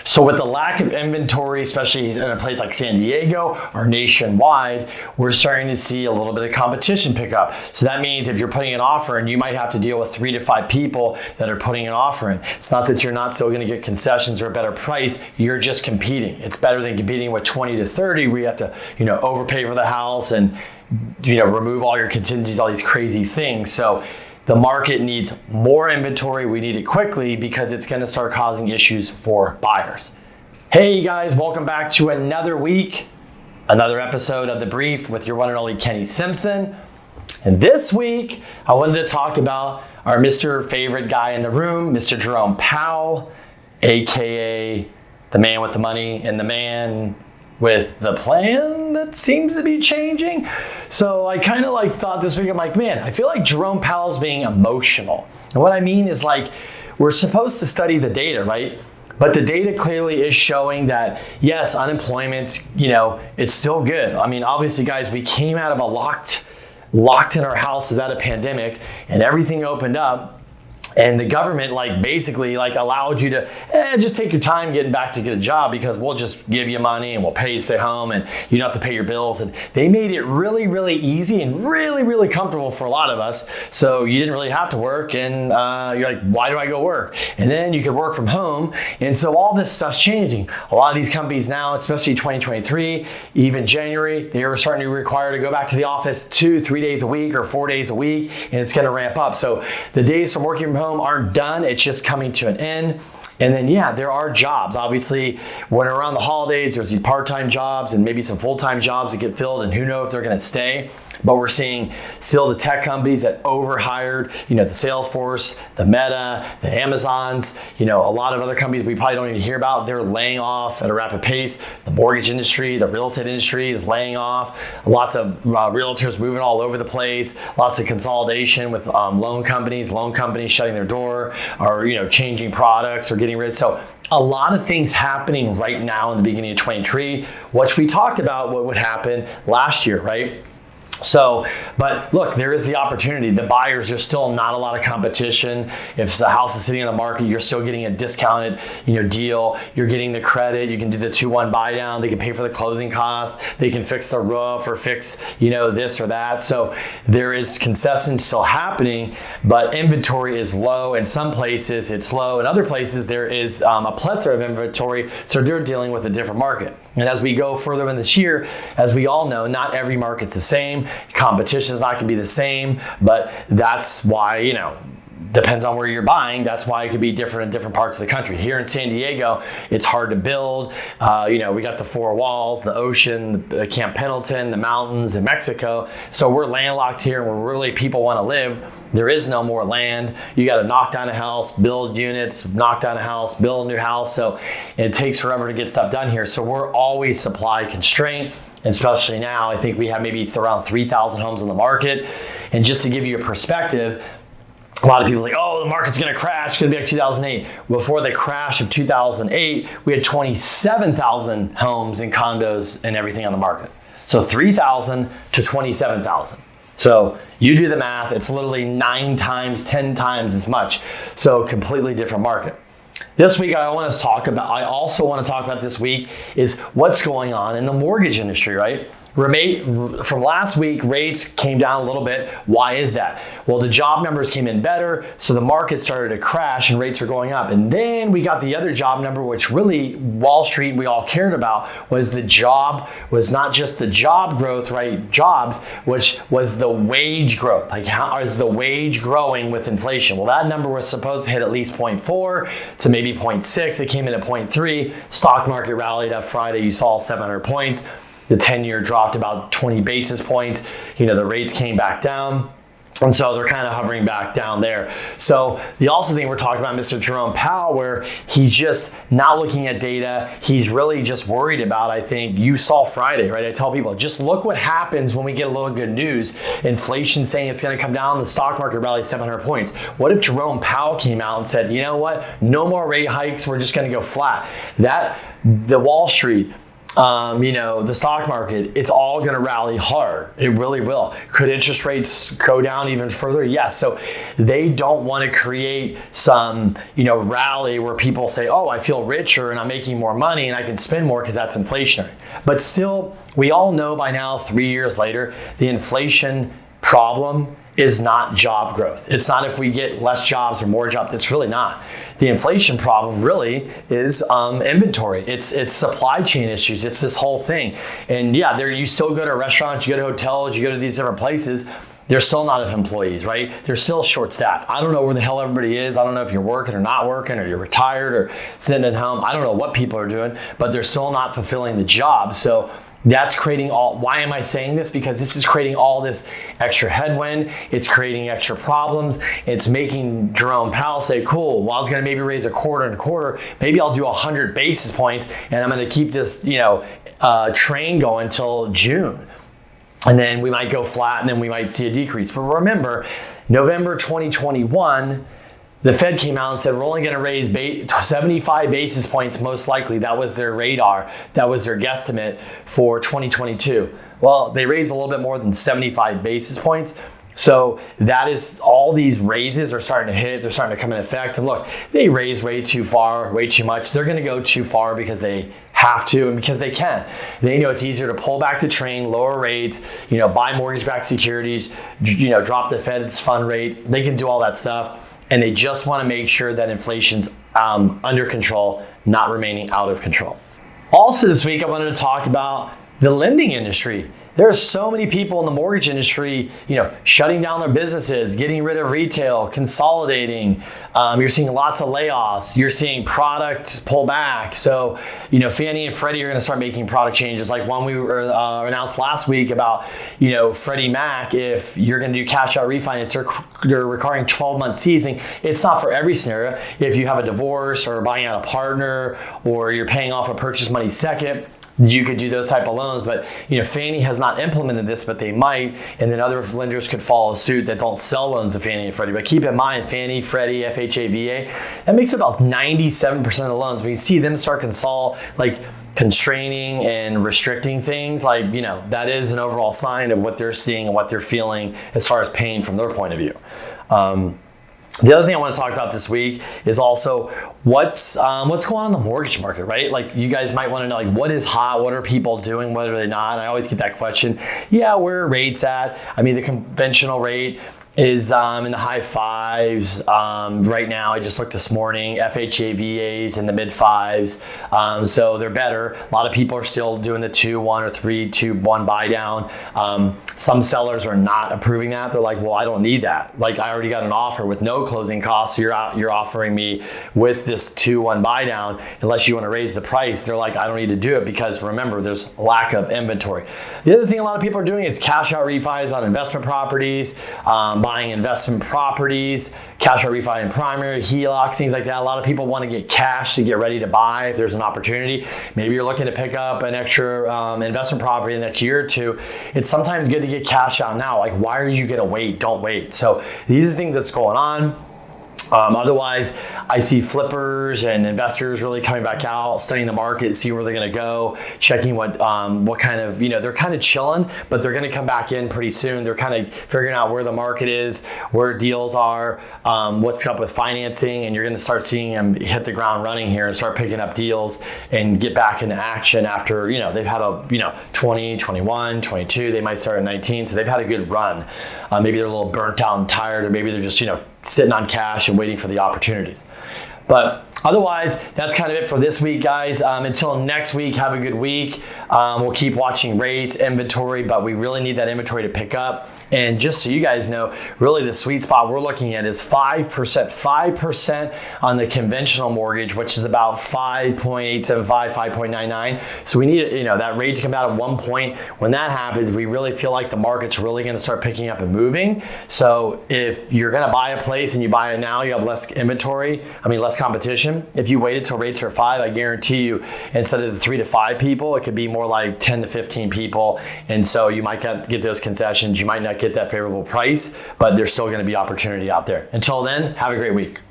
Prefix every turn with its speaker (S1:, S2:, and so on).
S1: So with the lack of inventory, especially in a place like San Diego or nationwide, we're starting to see a little bit of competition pick up. So that means if you're putting an offer in, you might have to deal with 3 to 5 people that are putting an offer in. It's not that you're not still going to get concessions or a better price. You're just competing. It's better than competing with 20 to 30 where you have to, overpay for the house and, remove all your contingencies, all these crazy things. So the market needs more inventory. We need it quickly because it's going to start causing issues for buyers. Hey guys, welcome back to another week, another episode of The Brief with your one and only Kenny Simpson. And this week, I wanted to talk about our Mr. Favorite guy in the room, Mr. Jerome Powell, AKA the man with the money and the man with the plan that seems to be changing. So I kind of thought this week, I'm like, man, I feel like Jerome Powell's being emotional. And what I mean is we're supposed to study the data, right? But the data clearly is showing that, yes, unemployment, it's still good. I mean, obviously, guys, we came out of a locked in our houses out of pandemic and everything opened up. And the government basically allowed you to just take your time getting back to get a job because we'll just give you money and we'll pay you to stay home and you don't have to pay your bills. And they made it really, really easy and really, really comfortable for a lot of us. So you didn't really have to work and you're like, why do I go work? And then you could work from home. And so all this stuff's changing. A lot of these companies now, especially 2023, even January, they were starting to require to go back to the office 2-3 days a week or 4 days a week, and it's going to ramp up. So the days from working from home aren't done, it's just coming to an end. And then, there are jobs. Obviously, when around the holidays, there's these part-time jobs and maybe some full-time jobs that get filled, and who knows if they're going to stay. But we're seeing still the tech companies that overhired, the Salesforce, the Meta, the Amazons, a lot of other companies we probably don't even hear about. They're laying off at a rapid pace. The mortgage industry, the real estate industry is laying off. Lots of realtors moving all over the place. Lots of consolidation with loan companies shutting their door or, changing products or getting rid. So a lot of things happening right now in the beginning of 23, which we talked about what would happen last year, right? So, but look, there is the opportunity. The buyers, there's still not a lot of competition. If a house is sitting on the market, you're still getting a discounted, deal. You're getting the credit. You can do the 2-1 buy down. They can pay for the closing costs. They can fix the roof or fix, this or that. So there is concessions still happening, but inventory is low. In some places it's low. In other places there is a plethora of inventory. So they're dealing with a different market. And as we go further in this year, as we all know, not every market's the same. Competition is not going to be the same, but that's why, depends on where you're buying. That's why it could be different in different parts of the country. Here in San Diego, it's hard to build. We got the 4 walls, the ocean, the Camp Pendleton, the mountains in Mexico. So we're landlocked here and where really people want to live. There is no more land. You got to knock down a house, build units, knock down a house, build a new house. So it takes forever to get stuff done here. So we're always supply constrained. Especially now, I think we have maybe around 3,000 homes on the market. And just to give you a perspective, a lot of people are like, oh, the market's going to crash. It's going to be like 2008. Before the crash of 2008, we had 27,000 homes and condos and everything on the market. So 3,000 to 27,000. So you do the math. It's literally 9 times, 10 times as much. So completely different market. This week, I also want to talk about this week is what's going on in the mortgage industry, right? From last week, rates came down a little bit. Why is that? Well, the job numbers came in better, so the market started to crash and rates are going up. And then we got the other job number, which really Wall Street, we all cared about, was not just the job growth, right? Jobs, which was the wage growth. How is the wage growing with inflation? Well, that number was supposed to hit at least 0.4 to maybe 0.6. It came in at 0.3. Stock market rallied up Friday. You saw 700 points. The 10-year dropped about 20 basis points. The rates came back down. And so they're kind of hovering back down there. So the also thing we're talking about, Mr. Jerome Powell, where he's just not looking at data. He's really just worried about, I think, you saw Friday, right? I tell people, just look what happens when we get a little good news. Inflation saying it's going to come down, the stock market rallied 700 points. What if Jerome Powell came out and said, you know what, no more rate hikes, we're just going to go flat? The Wall Street, the stock market, it's all going to rally hard. It really will. Could interest rates go down even further? Yes. So they don't want to create some, rally where people say, oh, I feel richer and I'm making more money and I can spend more because that's inflationary. But still, we all know by now, 3 years later, the inflation problem is not job growth. It's not if we get less jobs or more jobs. It's really not. The inflation problem really is inventory. It's supply chain issues. It's this whole thing. And yeah, you still go to restaurants, you go to hotels, you go to these different places. There's still not enough employees, right? They're still short staffed. I don't know where the hell everybody is. I don't know if you're working or not working, or you're retired or sitting at home. I don't know what people are doing, but they're still not fulfilling the job. So that's creating why am I saying this? Because this is creating all this extra headwind. It's creating extra problems. It's making Jerome Powell say, cool, well, I was going to maybe raise a quarter and a quarter. Maybe I'll do 100 basis points and I'm going to keep this, train going until June. And then we might go flat and then we might see a decrease. But remember, November 2021, the Fed came out and said, we're only going to raise 75 basis points, most likely. That was their radar. That was their guesstimate for 2022. Well, they raised a little bit more than 75 basis points. So that is, all these raises are starting to hit. They're starting to come in effect. And look, they raise way too far, way too much. They're going to go too far because they have to and because they can. They know it's easier to pull back the train, lower rates, buy mortgage-backed securities, drop the Fed's fund rate. They can do all that stuff. And they just want to make sure that inflation's under control, not remaining out of control. Also this week, I wanted to talk about the lending industry. There are so many people in the mortgage industry, shutting down their businesses, getting rid of retail, consolidating. You're seeing lots of layoffs. You're seeing product pull back. So, Fannie and Freddie are going to start making product changes. Like one we announced last week about, Freddie Mac, if you're going to do cash out refinance, they're requiring 12-month seasoning. It's not for every scenario. If you have a divorce or buying out a partner or you're paying off a purchase money second, you could do those type of loans. But Fannie has not implemented this, but they might, and then other lenders could follow suit that don't sell loans to Fannie and Freddie. But keep in mind, Fannie, Freddie, FHA, VA, that makes about 97% of the loans. When you see them start constraining and restricting things, that is an overall sign of what they're seeing and what they're feeling as far as pain from their point of view. The other thing I want to talk about this week is also what's going on in the mortgage market, right? Like, you guys might want to know, what is hot? What are people doing? What are they not? And I always get that question. Yeah, where are rates at? I mean, the conventional rate is in the high fives right now. I just looked this morning. FHA VAs in the mid fives, so they're better. A lot of people are still doing the 2-1 or 3-2-1 buy down. Some sellers are not approving that. They're like, well, I don't need that. I already got an offer with no closing costs. So you're offering me with this 2-1 buy down. Unless you want to raise the price, they're like, I don't need to do it because remember, there's lack of inventory. The other thing a lot of people are doing is cash out refis on investment properties. Buying investment properties, cash out refi in primary, HELOCs, things like that. A lot of people want to get cash to get ready to buy if there's an opportunity. Maybe you're looking to pick up an extra investment property in the next year or two. It's sometimes good to get cash out now. Why are you going to wait? Don't wait. So these are the things that's going on. Otherwise, I see flippers and investors really coming back out, studying the market, see where they're going to go, checking what kind of, they're kind of chilling, but they're going to come back in pretty soon. They're kind of figuring out where the market is, where deals are, what's up with financing, and you're going to start seeing them hit the ground running here and start picking up deals and get back into action after, they've had a, 20, 21, 22, they might start at 19, so they've had a good run. Maybe they're a little burnt out and tired, or maybe they're just, sitting on cash and waiting for the opportunities. But otherwise, that's kind of it for this week, guys. Until next week, have a good week. We'll keep watching rates, inventory, but we really need that inventory to pick up. And just so you guys know, really the sweet spot we're looking at is 5% on the conventional mortgage, which is about 5.875, 5.99. So we need that rate to come out at one point. When that happens, we really feel like the market's really going to start picking up and moving. So if you're going to buy a place and you buy it now, you have less less competition. If you waited till rates are 5, I guarantee you, instead of the 3 to 5 people, it could be more like 10 to 15 people. And so you might get those concessions. You might not get that favorable price, but there's still going to be opportunity out there. Until then, have a great week.